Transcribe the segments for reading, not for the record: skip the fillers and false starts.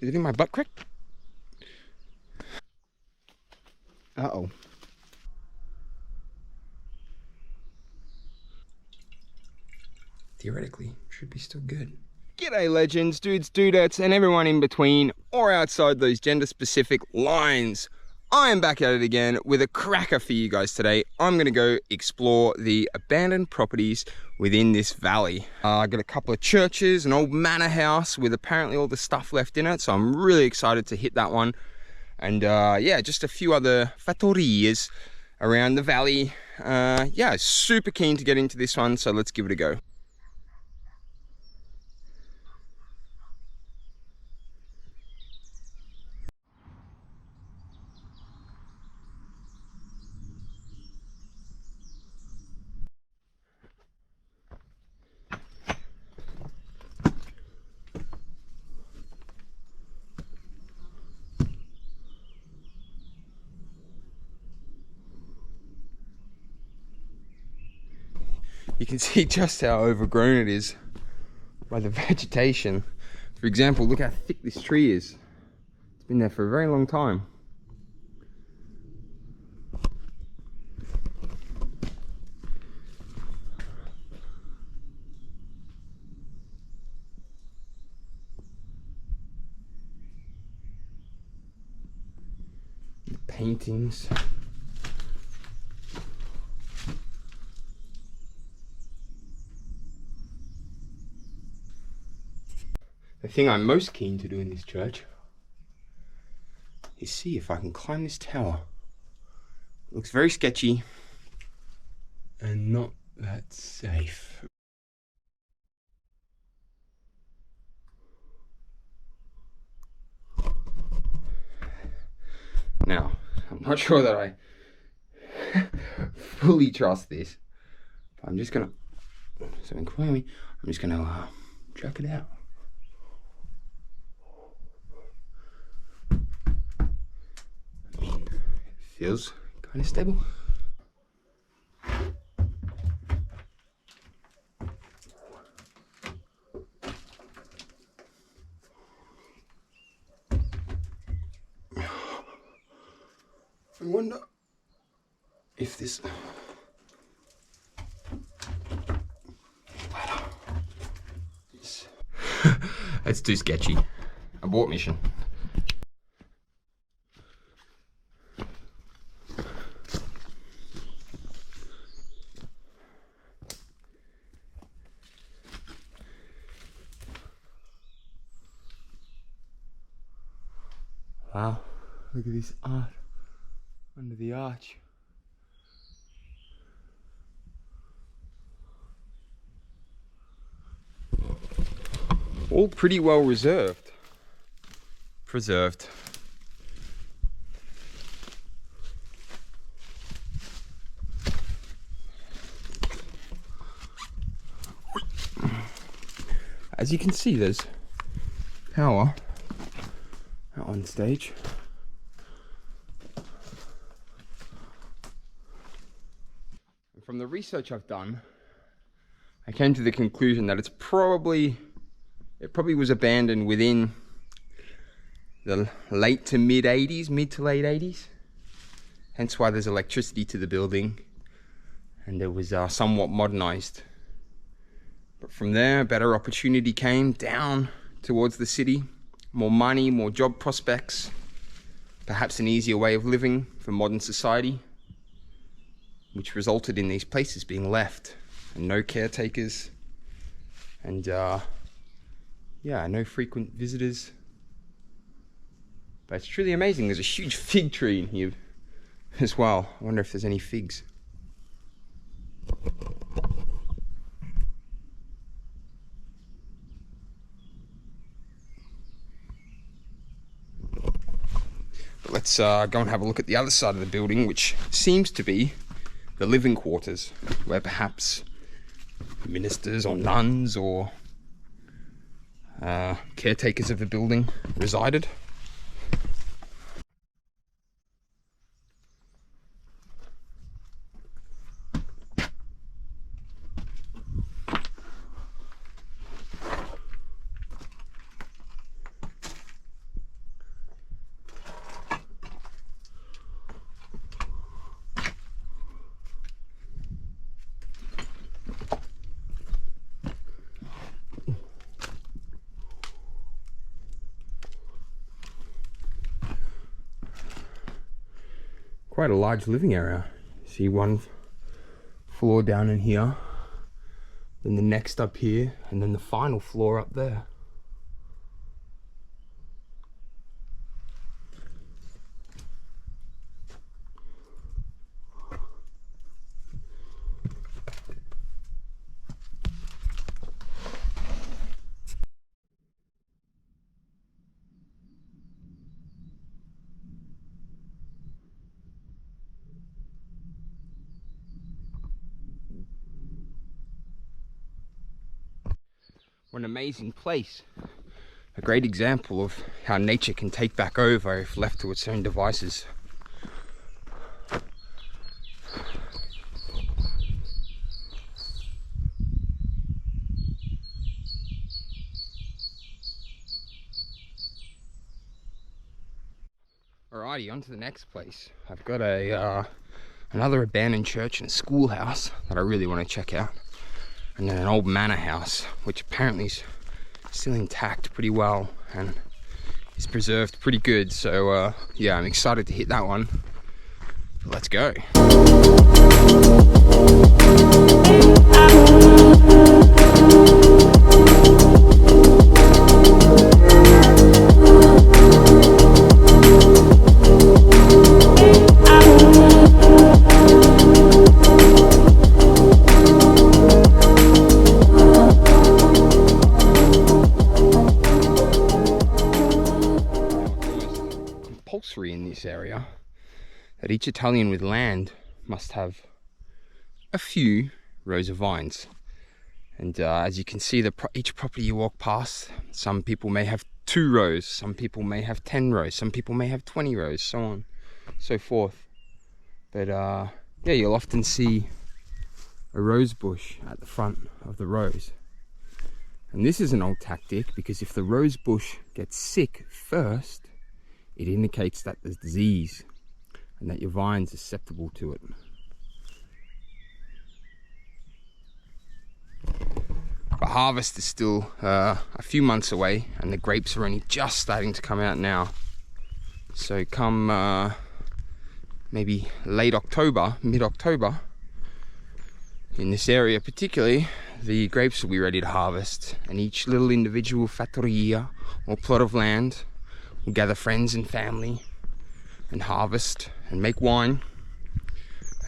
Is it in my butt crack? Uh-oh. Theoretically, should be still good. G'day legends, dudes, dudettes, and everyone in between or outside those gender-specific lines. I am back at it again with a cracker for you guys today. I'm going to go explore the abandoned properties within this valley. I got a couple of churches, an old manor house with apparently all the stuff left in it, so I'm really excited to hit that one. And yeah, just a few other fattorias around the valley. Yeah, super keen to get into this one, so let's give it a go. You can see just how overgrown it is by the vegetation. For example, look how thick this tree is. It's been there for a very long time. The paintings. The thing I'm most keen to do in this church is see if I can climb this tower. It looks very sketchy and not that safe. Now, I'm not sure that I fully trust this, but I'm just gonna, so including me, I'm just gonna check it out. Feels kind of stable. I wonder if this is that's too sketchy. Abort mission. Wow, look at this art under the arch. All pretty well preserved. As you can see, there's power at one stage. From the research I've done, I came to the conclusion that it probably was abandoned within the late to mid 80s, mid to late 80s. Hence why there's electricity to the building, and it was somewhat modernized. But from there, a better opportunity came down towards the city. More money, more job prospects, perhaps an easier way of living for modern society, which resulted in these places being left and no caretakers and yeah, no frequent visitors. But it's truly amazing. There's a huge fig tree in here as well. I wonder if there's any figs. But let's go and have a look at the other side of the building, which seems to be the living quarters, where perhaps ministers or nuns or caretakers of the building resided. quite a large living area. See one floor down in here, then the next up here, and then the final floor up there. What an amazing place. A great example of how nature can take back over if left to its own devices. Alrighty, on to the next place. I've got another abandoned church and a schoolhouse that I really want to check out. And then an old manor house, which apparently is still intact pretty well and is preserved pretty good. So yeah, I'm excited to hit that one. Let's go. In this area that each Italian with land must have a few rows of vines, and as you can see, each property you walk past, some people may have 2 rows, some people may have 10 rows, some people may have 20 rows, so on, so forth. But yeah, you'll often see a rose bush at the front of the rows, and this is an old tactic because if the rose bush gets sick first, it indicates that there's disease and that your vine's susceptible to it. But harvest is still a few months away, and the grapes are only just starting to come out now. So come maybe late October, mid-October, in this area particularly, the grapes will be ready to harvest, and each little individual fattoria or plot of land will gather friends and family and harvest and make wine,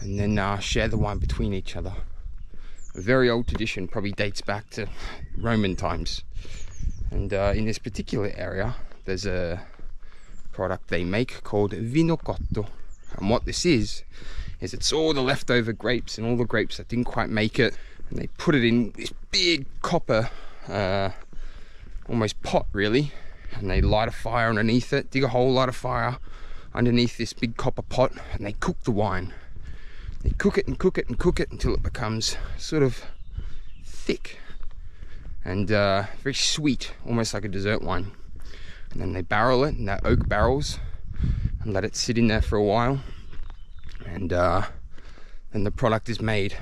and then share the wine between each other. A very old tradition, probably dates back to Roman times. And in this particular area, there's a product they make called vino cotto. And what this is it's all the leftover grapes and all the grapes that didn't quite make it, and they put it in this big copper, almost pot really, and they light a fire underneath it, dig a hole, light a fire underneath this big copper pot, and they cook the wine. They cook it and cook it and cook it until it becomes sort of thick and very sweet, almost like a dessert wine. And then they barrel it in their oak barrels and let it sit in there for a while, and then the product is made.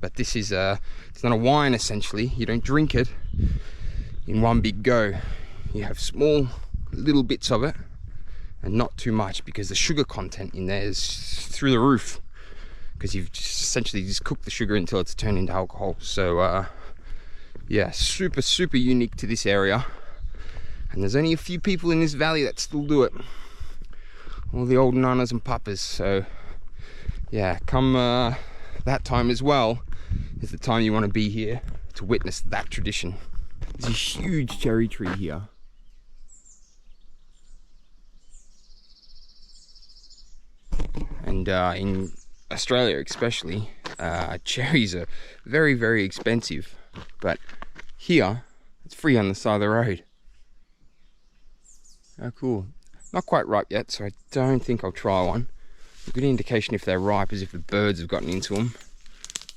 But this is it's not a wine essentially. You don't drink it in one big go. You have small little bits of it, and not too much, because the sugar content in there is through the roof, because you've essentially just cooked the sugar until it's turned into alcohol. So yeah, super unique to this area, and there's only a few people in this valley that still do it, all the old nanas and papas. So yeah, come that time as well is the time you want to be here to witness that tradition. There's a huge cherry tree here. And in Australia especially, cherries are very expensive, but here it's free on the side of the road. Oh cool. Not quite ripe yet, so I don't think I'll try one. A good indication if they're ripe is if the birds have gotten into them,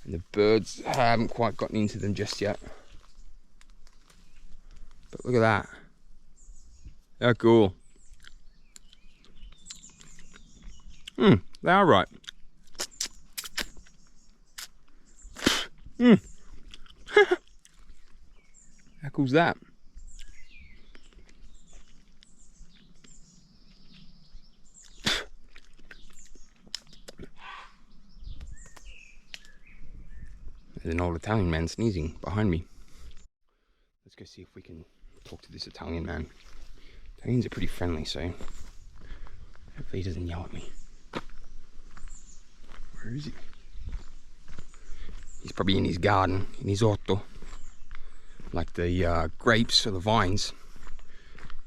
and the birds haven't quite gotten into them just yet. But look at that. How cool. They are right. How cool's that? There's an old Italian man sneezing behind me. Let's go see if we can talk to this Italian man. Italians are pretty friendly, so hopefully he doesn't yell at me. Where is he? He's probably in his garden, in his orto. Like the grapes or the vines.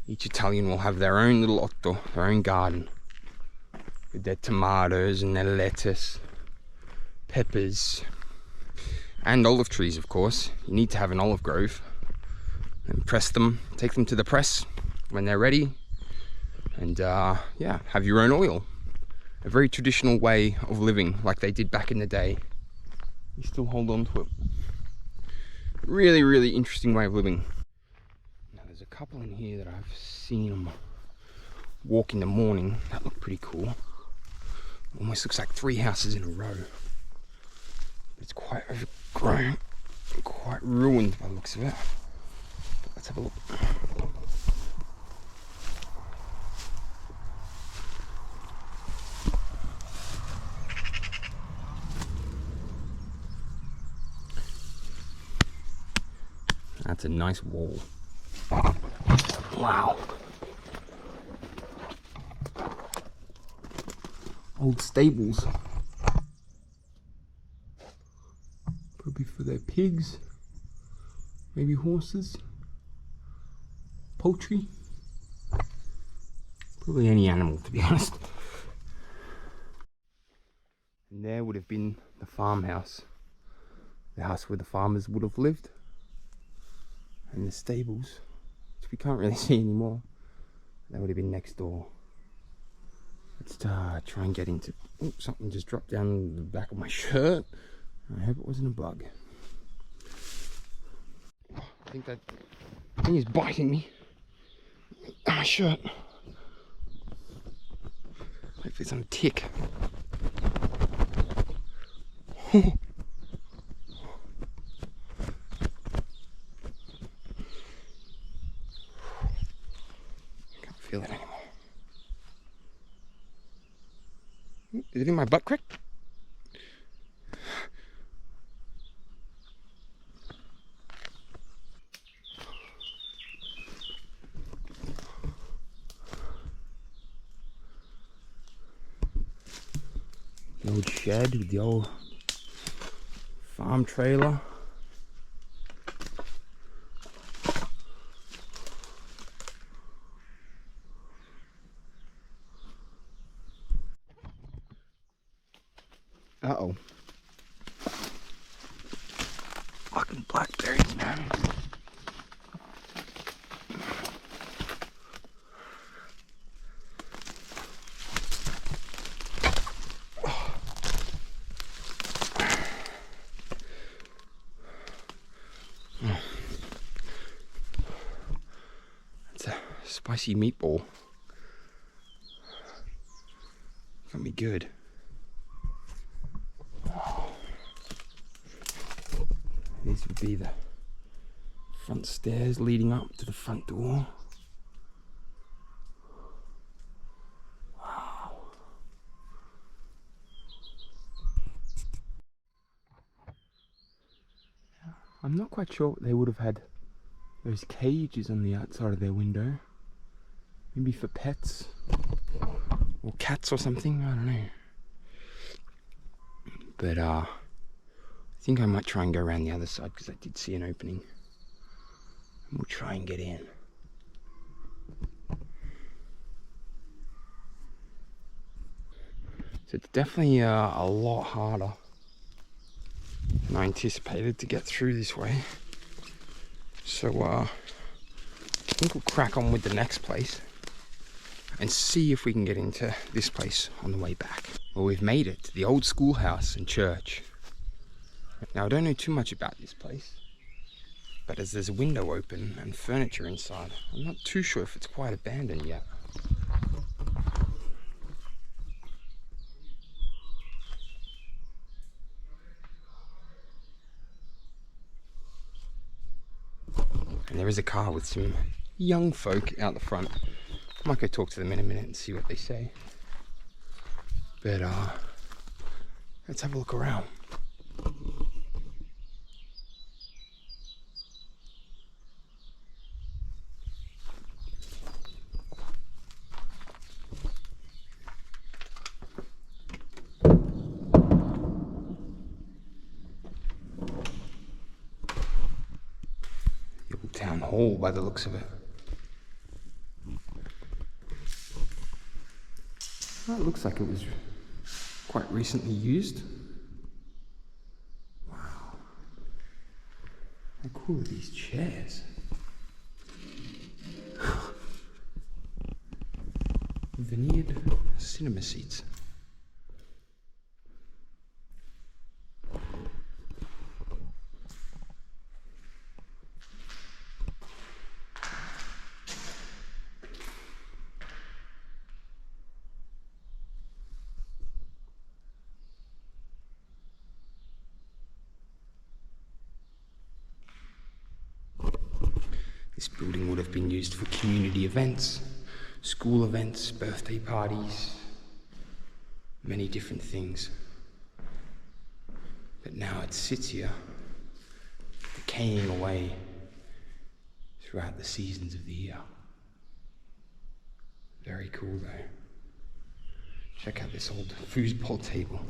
Each Italian will have their own little orto, their own garden. With their tomatoes and their lettuce, peppers, and olive trees, of course. You need to have an olive grove. And press them, take them to the press when they're ready. And yeah, have your own oil. A very traditional way of living, like they did back in the day. You still hold on to it. Really, really interesting way of living. Now there's a couple in here that I've seen them walk in the morning. That looked pretty cool. Almost looks like 3 houses in a row. It's quite overgrown, quite ruined by the looks of it. But let's have a look. That's a nice wall. Wow. Old stables. Probably for their pigs. Maybe horses. Poultry. Probably any animal, to be honest. And there would have been the farmhouse. The house where the farmers would have lived. And the stables, which we can't really see anymore. That would have been next door. Let's try and get into... Oh, something just dropped down the back of my shirt. I hope it wasn't a bug. I think that thing is biting me. On my shirt. Hopefully it's on a tick. Feel it anymore. Is it in my butt crack? The old shed with the old farm trailer. Uh-oh. Fucking blackberries, man. It's a spicy meatball. Gonna be good. These would be the front stairs leading up to the front door. Wow. I'm not quite sure what they would have had those cages on the outside of their window. Maybe for pets or cats or something, I don't know. But I think I might try and go around the other side because I did see an opening. And we'll try and get in. So it's definitely a lot harder than I anticipated to get through this way. So I think we'll crack on with the next place and see if we can get into this place on the way back. Well, we've made it to the old schoolhouse and church. Now, I don't know too much about this place, but as there's a window open and furniture inside, I'm not too sure if it's quite abandoned yet. And there is a car with some young folk out the front. I might go talk to them in a minute and see what they say. But let's have a look around. hall by the looks of it. Well, it looks like it was quite recently used. Wow. How cool are these chairs? Vineyard cinema seats. This building would have been used for community events, school events, birthday parties, many different things. But now it sits here, decaying away throughout the seasons of the year. Very cool though. Check out this old foosball table.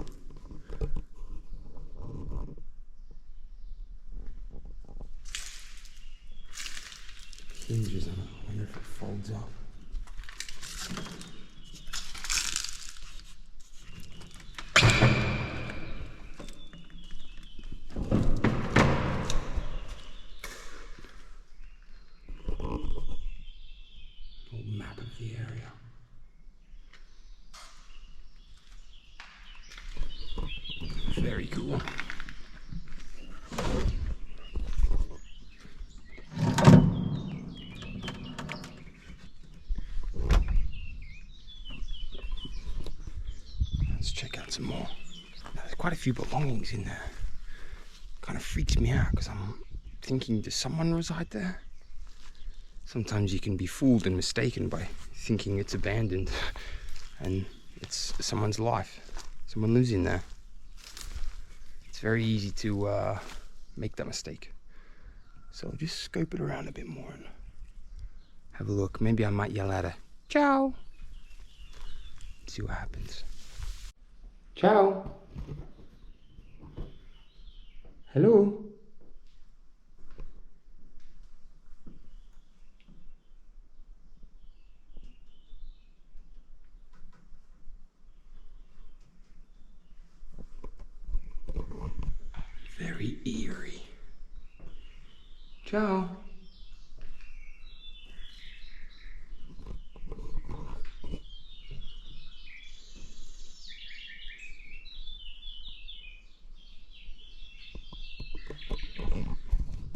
Hinges on it. I wonder if it folds up. Little map of the area. Very cool. Let's check out some more. Now, there's quite a few belongings in there. Kind of freaks me out because I'm thinking, does someone reside there? Sometimes you can be fooled and mistaken by thinking it's abandoned and it's someone's life. Someone lives in there. It's very easy to make that mistake. So I'll just scope it around a bit more and have a look. Maybe I might yell at her, ciao. See what happens. Ciao. Hello. Very eerie. Ciao.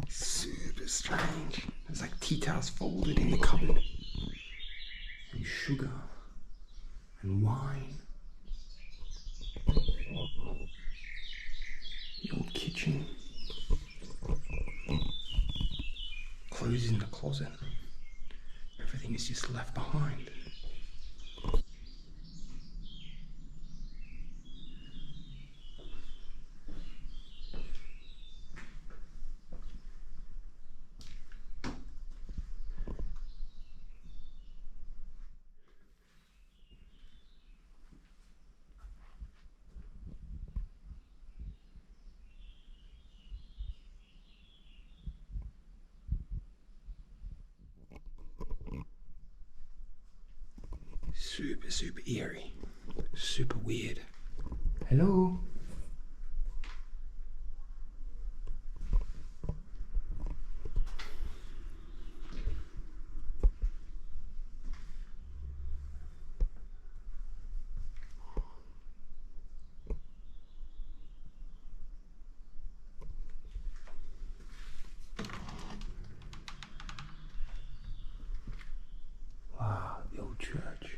Super strange. There's like tea towels folded in the cupboard. And sugar. And wine. The old kitchen. Clothes in the closet. Everything is just left behind. Super eerie. Super weird. Hello? Wow, the old church.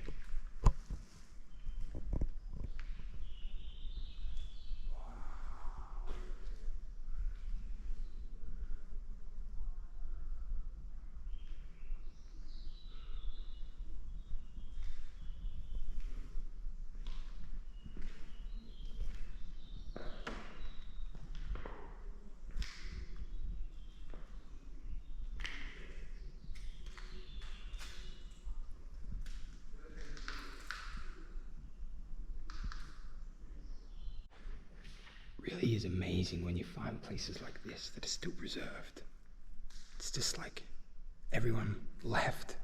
Really is amazing when you find places like this that are still preserved. It's just like everyone left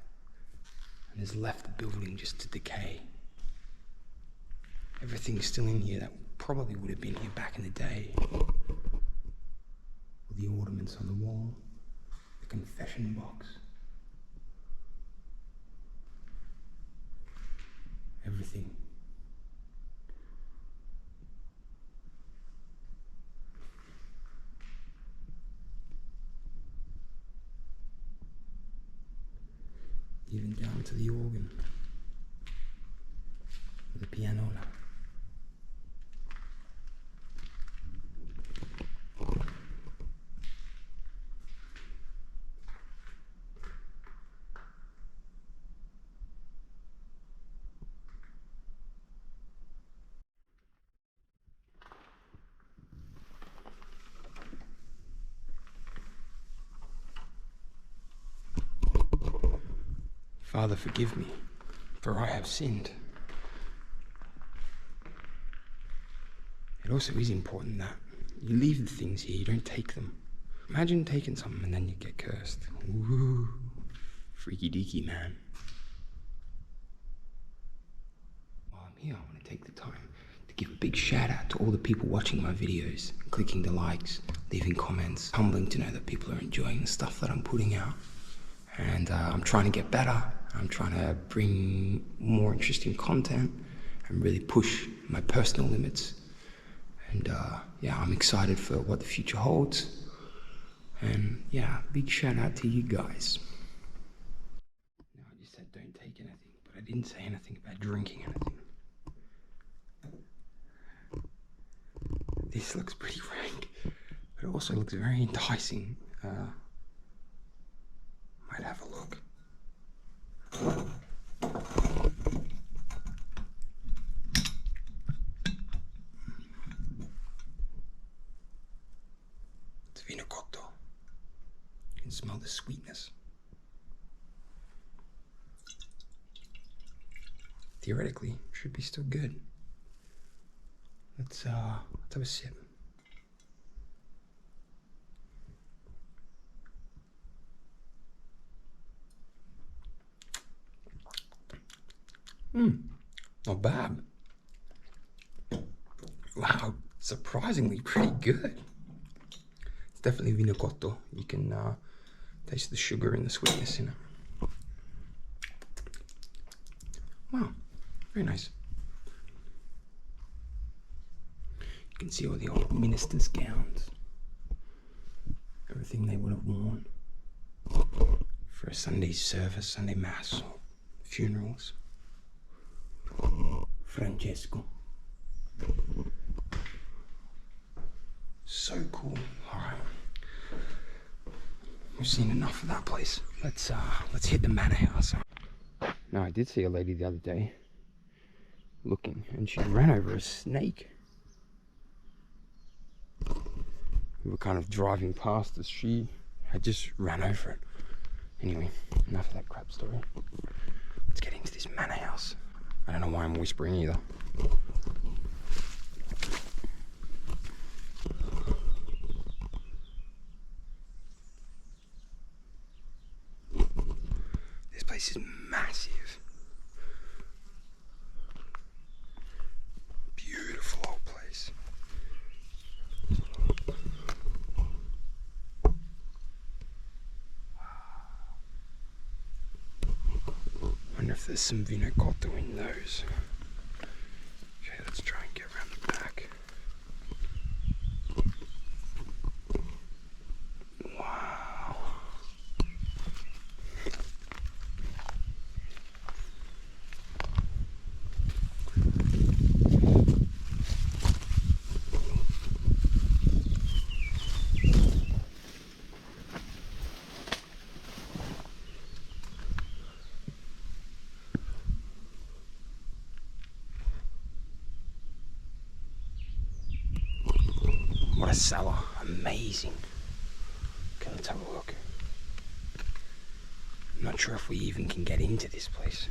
and has left the building just to decay. Everything's still in here that probably would have been here back in the day. All the ornaments on the wall, the confession box. Everything. Even down to the organ, the pianola. Father, forgive me, for I have sinned. It also is important that you leave the things here, you don't take them. Imagine taking something and then you get cursed. Ooh, freaky deaky, man. While I'm here, I want to take the time to give a big shout out to all the people watching my videos, clicking the likes, leaving comments. Humbling to know that people are enjoying the stuff that I'm putting out. And I'm trying to get better. I'm trying to bring more interesting content and really push my personal limits. And yeah, I'm excited for what the future holds. And yeah, big shout out to you guys. No, I just said don't take anything, but I didn't say anything about drinking anything. This looks pretty rank, but it also looks very enticing. Might have a look. It's vino cotto. You can smell the sweetness. Theoretically, should be still good. Let's have a sip. Not bad. Wow, surprisingly pretty good. It's definitely vino cotto. You can taste the sugar and the sweetness in it. Wow, very nice. You can see all the old ministers' gowns. Everything they would have worn for a Sunday service, Sunday mass, or funerals. Francesco. So cool. Alright. We've seen enough of that place. Let's hit the manor house. Now, I did see a lady the other day looking, and she ran over a snake. We were kind of driving past as she had just ran over it. Anyway, enough of that crap story. Let's get into this manor house. I don't know why I'm whispering either. This place is massive. Beautiful old place. Wonder if there's some vino cotto in those. Okay, let's try and get around the back. Wow. What a cellar, amazing. Okay, let's have a look. I'm not sure if we even can get into this place.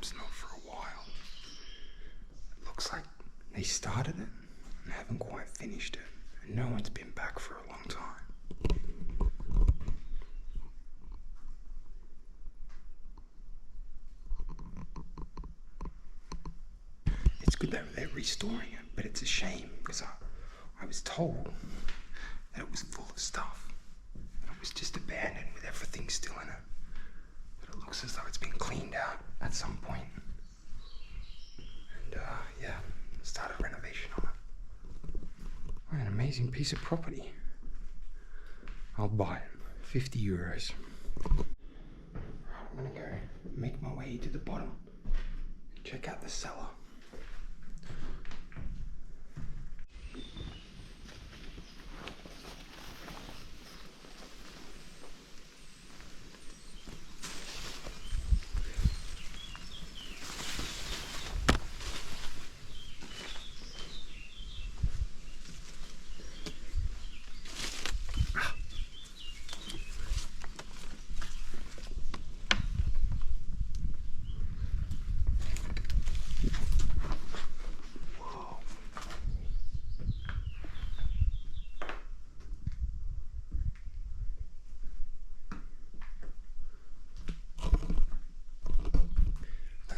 perhaps not for a while. It looks like they started it and haven't quite finished it, and no one's been back for a long time. It's good that they're restoring it, but it's a shame because I was told that it was full of stuff. It was just abandoned with everything still in it. But it looks as though it's been cleaned out at some point. And yeah, started renovation on it. What an amazing piece of property. I'll buy it. 50 euros. I'm gonna go make my way to the bottom. Check out the cellar.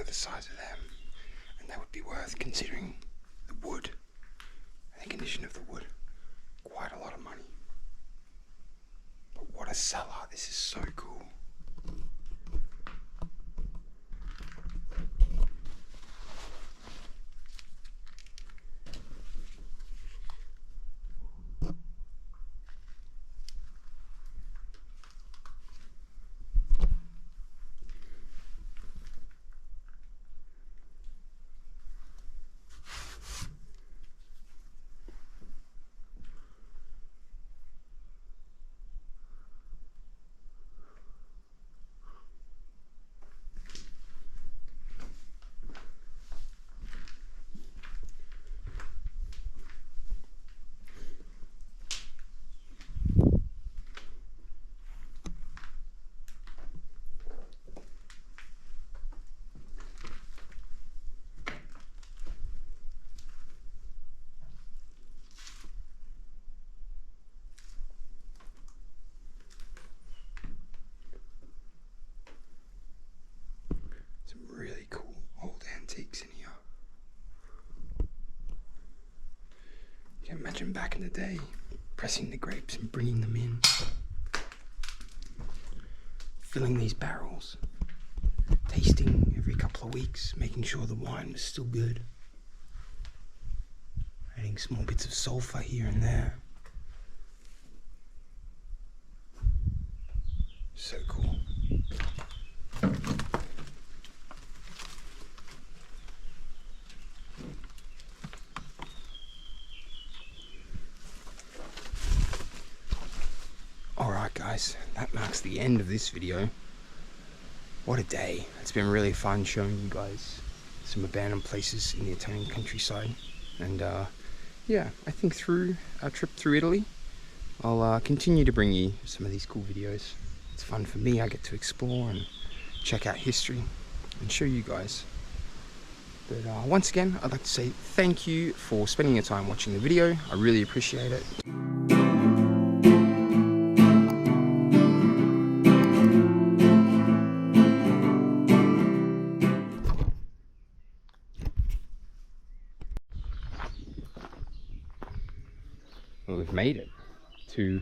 The size of them, and they would be worth, considering the wood and the condition of the wood, quite a lot of money. But what a cellar! This is so cool. Really cool old antiques in here. You can imagine back in the day, pressing the grapes and bringing them in, filling these barrels, tasting every couple of weeks, making sure the wine was still good, adding small bits of sulfur here and there. So cool. Alright guys, that marks the end of this video. What a day. It's been really fun showing you guys some abandoned places in the Italian countryside. And yeah, I think through our trip through Italy, I'll continue to bring you some of these cool videos. It's fun for me. I get to explore and check out history and show you guys. But once again, I'd like to say thank you for spending your time watching the video. I really appreciate it. Well, we've made it to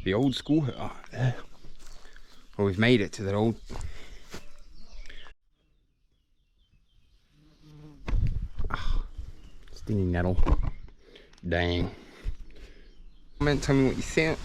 the old school. Well, we've made it to that old. Stinging nettle. Dang. Comment, tell me what you think.